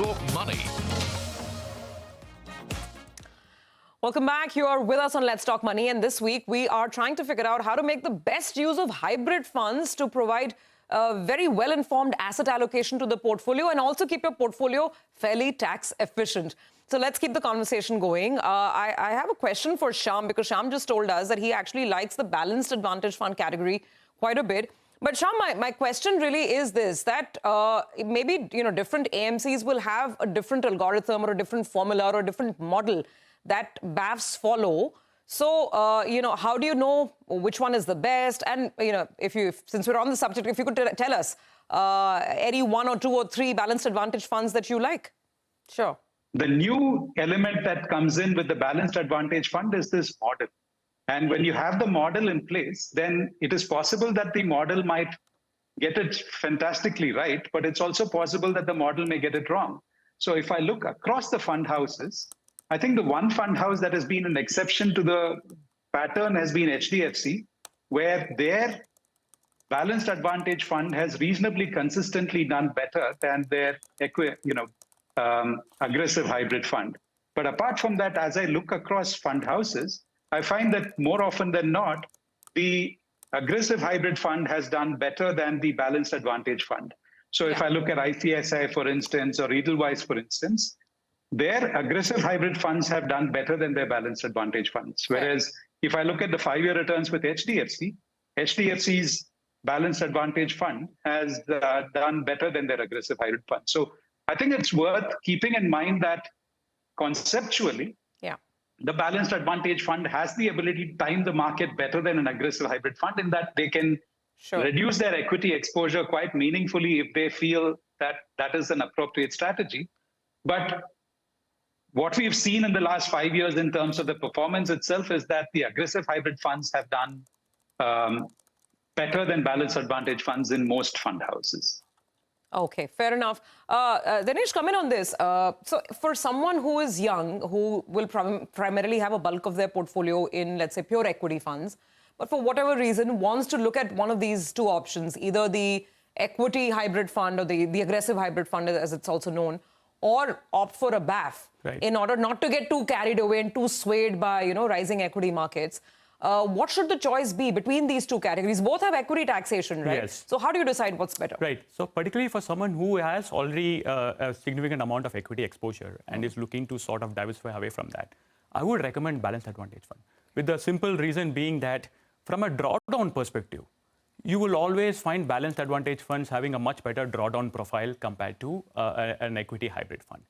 Talk Money. Welcome back. You are with us on Let's Talk Money, and this week we are trying to figure out how to make the best use of hybrid funds to provide very well-informed asset allocation to the portfolio and also keep your portfolio fairly tax efficient. So let's keep the conversation going. I have a question for Shyam, because Shyam just told us that he actually likes the balanced advantage fund category quite a bit. But Shyam, my question really is this, that maybe different AMCs will have a different algorithm or a different formula or a different model that BAFs follow. So, how do you know which one is the best? And, since we're on the subject, if you could tell us any one or two or three balanced advantage funds that you like. Sure. The new element that comes in with the balanced advantage fund is this model. And when you have the model in place, then it is possible that the model might get it fantastically right, but it's also possible that the model may get it wrong. So if I look across the fund houses, I think the one fund house that has been an exception to the pattern has been HDFC, where their balanced advantage fund has reasonably consistently done better than their aggressive hybrid fund. But apart from that, as I look across fund houses, I find that more often than not, the aggressive hybrid fund has done better than the balanced advantage fund. So if I look at ICSI, for instance, or Edelweiss, for instance, their aggressive hybrid funds have done better than their balanced advantage funds. Whereas if I look at the 5-year returns with HDFC, HDFC's balanced advantage fund has done better than their aggressive hybrid fund. So I think it's worth keeping in mind that conceptually, the balanced advantage fund has the ability to time the market better than an aggressive hybrid fund, in that they can reduce their equity exposure quite meaningfully if they feel that that is an appropriate strategy. But what we've seen in the last 5 years in terms of the performance itself is that the aggressive hybrid funds have done better than balanced advantage funds in most fund houses. Okay, fair enough. Dinesh, come in on this. So for someone who is young, who will primarily have a bulk of their portfolio in, let's say, pure equity funds, but for whatever reason wants to look at one of these two options, either the equity hybrid fund or the aggressive hybrid fund, as it's also known, or opt for a BAF in order not to get too carried away and too swayed by, rising equity markets. What should the choice be between these two categories? Both have equity taxation, right? Yes. So how do you decide what's better? Right. So particularly for someone who has already a significant amount of equity exposure and is looking to sort of diversify away from that, I would recommend balanced advantage fund. With the simple reason being that from a drawdown perspective, you will always find balanced advantage funds having a much better drawdown profile compared to an equity hybrid fund.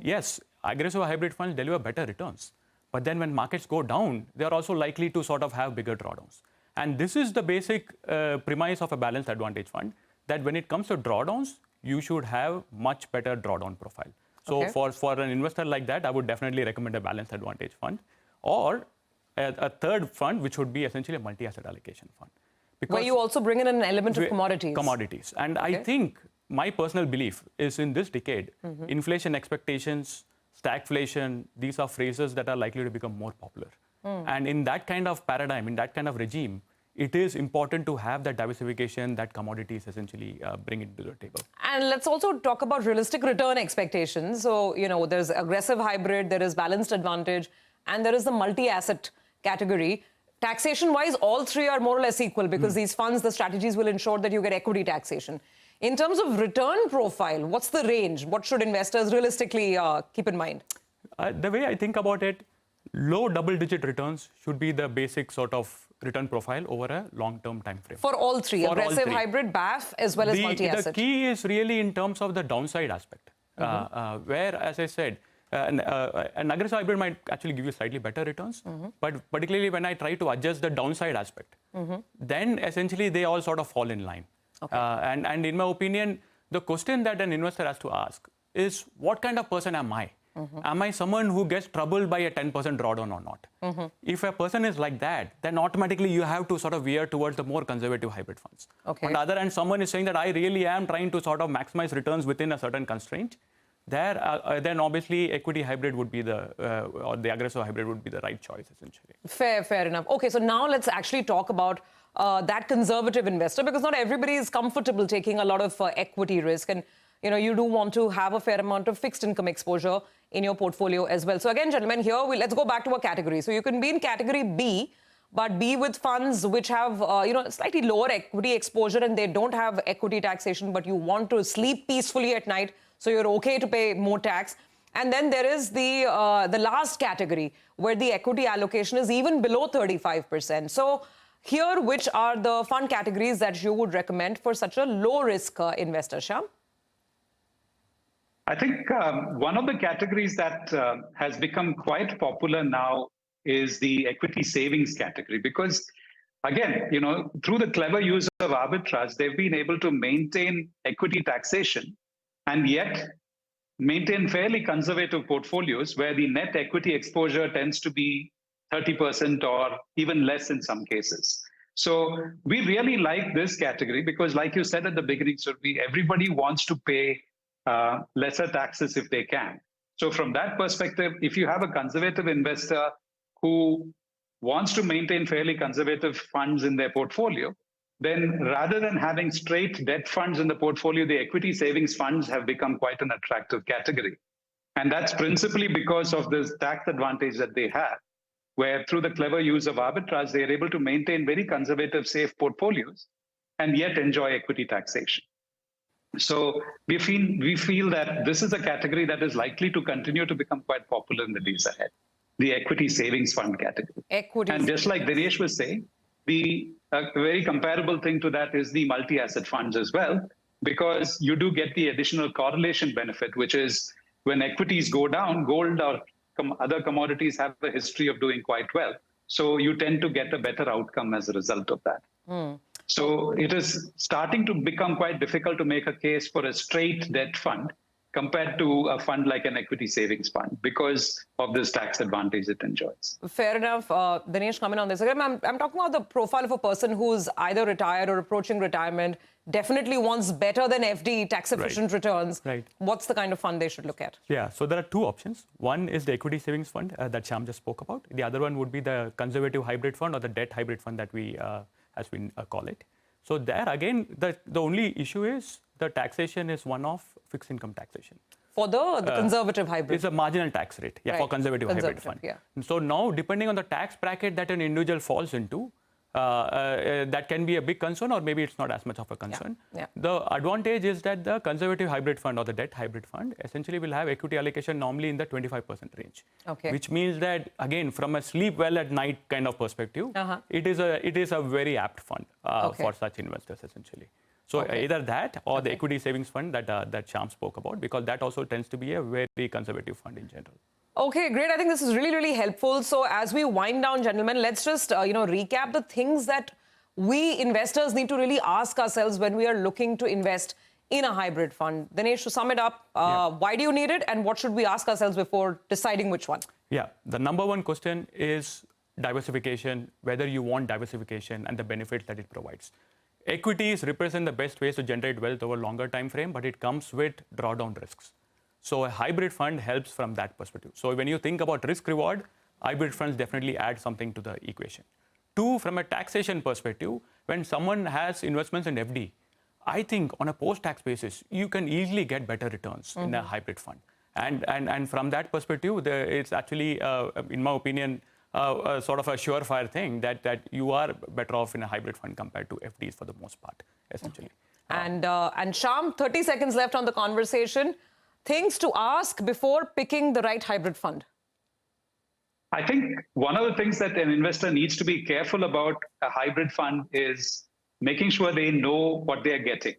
Yes, aggressive hybrid funds deliver better returns. But then when markets go down, they are also likely to sort of have bigger drawdowns. And this is the basic premise of a balanced advantage fund, that when it comes to drawdowns, you should have much better drawdown profile. So for an investor like that, I would definitely recommend a balanced advantage fund, or a third fund, which would be essentially a multi-asset allocation fund. Because where you also bring in an element of commodities. Commodities. And I think my personal belief is in this decade, inflation expectations, stagflation, these are phrases that are likely to become more popular. And in that kind of paradigm, in that kind of regime, it is important to have that diversification that commodities essentially bring into the table. And let's also talk about realistic return expectations. So, there's aggressive hybrid, there is balanced advantage, and there is the multi-asset category. Taxation-wise, all three are more or less equal, because these funds, the strategies will ensure that you get equity taxation. In terms of return profile, what's the range? What should investors realistically keep in mind? The way I think about it, low double-digit returns should be the basic sort of return profile over a long-term time frame. For all three, aggressive, hybrid, BAF, as well as multi-asset. The key is really in terms of the downside aspect, where, as I said, an aggressive hybrid might actually give you slightly better returns, but particularly when I try to adjust the downside aspect, then essentially they all sort of fall in line. And in my opinion, the question that an investor has to ask is, what kind of person am I? Am I someone who gets troubled by a 10% drawdown or not? If a person is like that, then automatically you have to sort of veer towards the more conservative hybrid funds. On the other hand, someone is saying that I really am trying to sort of maximize returns within a certain constraint. Then obviously equity hybrid would be or the aggressive hybrid would be the right choice, essentially. Fair enough. Okay, so now let's actually talk about that conservative investor, because not everybody is comfortable taking a lot of equity risk. And you do want to have a fair amount of fixed income exposure in your portfolio as well. So again, gentlemen, here let's go back to a category. So you can be in category B, but be with funds which have, slightly lower equity exposure and they don't have equity taxation, but you want to sleep peacefully at night, so you're okay to pay more tax. And then there is the last category where the equity allocation is even below 35%. So here, which are the fund categories that you would recommend for such a low-risk investor, Shyam? I think one of the categories that has become quite popular now is the equity savings category, because again, through the clever use of arbitrage, they've been able to maintain equity taxation and yet maintain fairly conservative portfolios where the net equity exposure tends to be 30% or even less in some cases. So we really like this category because, like you said at the beginning, Surabhi, everybody wants to pay lesser taxes if they can. So from that perspective, if you have a conservative investor who wants to maintain fairly conservative funds in their portfolio, then rather than having straight debt funds in the portfolio, the equity savings funds have become quite an attractive category. And that's principally because of this tax advantage that they have, where through the clever use of arbitrage, they are able to maintain very conservative, safe portfolios and yet enjoy equity taxation. So we feel that this is a category that is likely to continue to become quite popular in the days ahead, the equity savings fund category. And just like Dinesh was saying, a very comparable thing to that is the multi-asset funds as well, because you do get the additional correlation benefit, which is when equities go down, gold or other commodities have a history of doing quite well. So you tend to get a better outcome as a result of that. So it is starting to become quite difficult to make a case for a straight debt fund compared to a fund like an equity savings fund because of this tax advantage it enjoys. Fair enough. Dinesh, comment on this. Again, I'm talking about the profile of a person who's either retired or approaching retirement, definitely wants better than FD, tax-efficient returns. Right. What's the kind of fund they should look at? Yeah, so there are two options. One is the equity savings fund that Shyam just spoke about. The other one would be the conservative hybrid fund or the debt hybrid fund that we, as we call it. So there, again, the only issue is the taxation is one of fixed income taxation. For the conservative hybrid? It's a marginal tax rate, for conservative hybrid fund. Yeah. So now, depending on the tax bracket that an individual falls into, that can be a big concern, or maybe it's not as much of a concern. Yeah. The advantage is that the conservative hybrid fund or the debt hybrid fund essentially will have equity allocation normally in the 25% range. Okay. Which means that, again, from a sleep well at night kind of perspective, it is a very apt fund for such investors essentially. So either that or the equity savings fund that Shyam spoke about, because that also tends to be a very conservative fund in general. Okay, great. I think this is really, really helpful. So as we wind down, gentlemen, let's just, recap the things that we investors need to really ask ourselves when we are looking to invest in a hybrid fund. Dinesh, to sum it up, why do you need it and what should we ask ourselves before deciding which one? Yeah, the number one question is diversification, whether you want diversification and the benefits that it provides. Equities represent the best ways to generate wealth over a longer time frame, but it comes with drawdown risks. So a hybrid fund helps from that perspective. So when you think about risk reward, hybrid funds definitely add something to the equation. Two, from a taxation perspective, when someone has investments in FD, I think on a post-tax basis, you can easily get better returns in a hybrid fund. And from that perspective, it's actually, in my opinion, sort of a surefire thing that you are better off in a hybrid fund compared to FDs for the most part, essentially. And Shyam, 30 seconds left on the conversation. Things to ask before picking the right hybrid fund. I think one of the things that an investor needs to be careful about a hybrid fund is making sure they know what they are getting.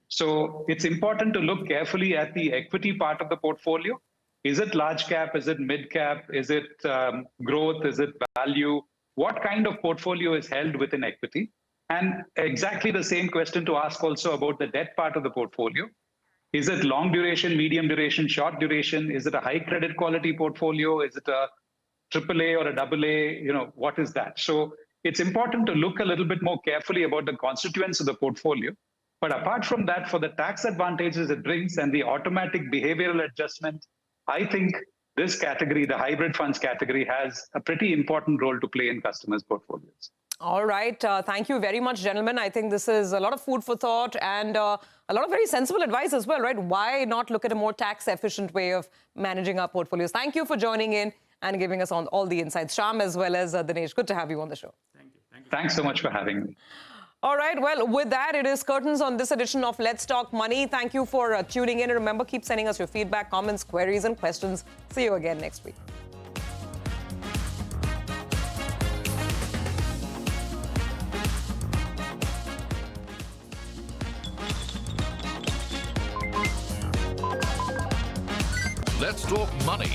So it's important to look carefully at the equity part of the portfolio. Is it large cap? Is it mid cap? Is it growth? Is it value? What kind of portfolio is held within equity? And exactly the same question to ask also about the debt part of the portfolio. Is it long duration, medium duration, short duration? Is it a high credit quality portfolio? Is it a AAA or a AA? What is that? So it's important to look a little bit more carefully about the constituents of the portfolio. But apart from that, for the tax advantages it brings and the automatic behavioral adjustment, I think this category, the hybrid funds category, has a pretty important role to play in customers' portfolios. All right. Thank you very much, gentlemen. I think this is a lot of food for thought and a lot of very sensible advice as well, right? Why not look at a more tax-efficient way of managing our portfolios? Thank you for joining in and giving us all the insights. Shyam as well as Dinesh. Good to have you on the show. Thank you. Thank you. Thanks so much for having me. All right. Well, with that, it is curtains on this edition of Let's Talk Money. Thank you for tuning in. And remember, keep sending us your feedback, comments, queries, and questions. See you again next week. Let's Talk Money